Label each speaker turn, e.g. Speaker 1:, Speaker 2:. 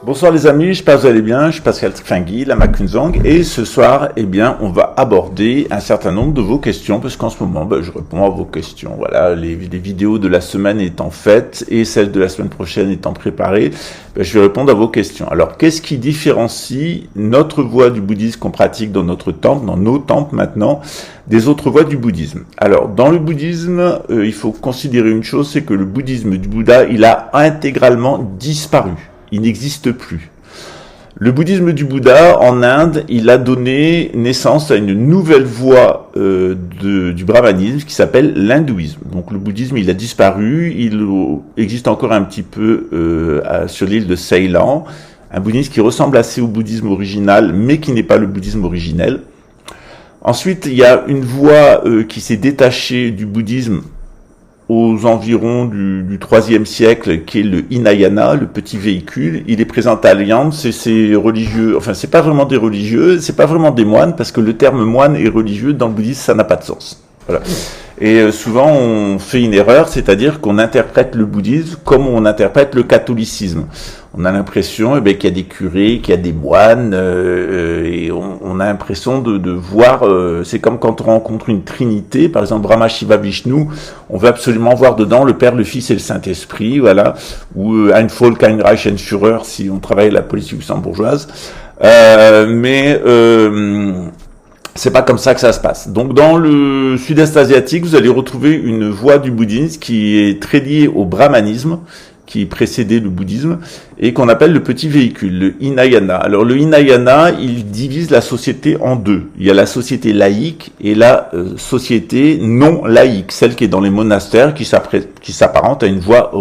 Speaker 1: Bonsoir les amis, j'espère que vous allez bien, je suis Pascal Tringuy, la Kunzang, et ce soir, eh bien, on va aborder un certain nombre de vos questions, parce qu'en ce moment, je réponds à vos questions. Voilà, les vidéos de la semaine étant faites, et celles de la semaine prochaine étant préparées, je vais répondre à vos questions. Alors, qu'est-ce qui différencie notre voie du bouddhisme qu'on pratique dans notre temple, dans nos temples maintenant, des autres voies du bouddhisme? Alors, dans le bouddhisme, il faut considérer une chose, c'est que le bouddhisme du Bouddha, il a intégralement disparu. Il n'existe plus. Le bouddhisme du Bouddha, en Inde, il a donné naissance à une nouvelle voie du brahmanisme qui s'appelle l'hindouisme. Donc le bouddhisme, il a disparu, il existe encore un petit peu sur l'île de Ceylan, un bouddhisme qui ressemble assez au bouddhisme original, mais qui n'est pas le bouddhisme originel. Ensuite, il y a une voie qui s'est détachée du bouddhisme aux environs du IIIe siècle, qui est le Hinayana, le petit véhicule. Il est présent à Lyon, c'est religieux, enfin c'est pas vraiment des religieux, c'est pas vraiment des moines, parce que le terme moine et religieux dans le bouddhisme, ça n'a pas de sens. Voilà. Et souvent on fait une erreur, c'est-à-dire qu'on interprète le bouddhisme comme on interprète le catholicisme. On a l'impression qu'il y a des curés, qu'il y a des moines, et on a l'impression de voir, c'est comme quand on rencontre une trinité, par exemple Brahma, Shiva, Vishnu, on veut absolument voir dedans le Père, le Fils et le Saint-Esprit, voilà, ou ein Volk, ein Reich, ein Führer, si on travaille la politique luxembourgeoise, mais c'est pas comme ça que ça se passe. Donc dans le sud-est asiatique, vous allez retrouver une voie du bouddhisme qui est très liée au brahmanisme, qui précédait le bouddhisme, et qu'on appelle le petit véhicule, le Hinayana. Alors le Hinayana, il divise la société en deux. Il y a la société laïque et la société non laïque, celle qui est dans les monastères, qui s'apparente à une voie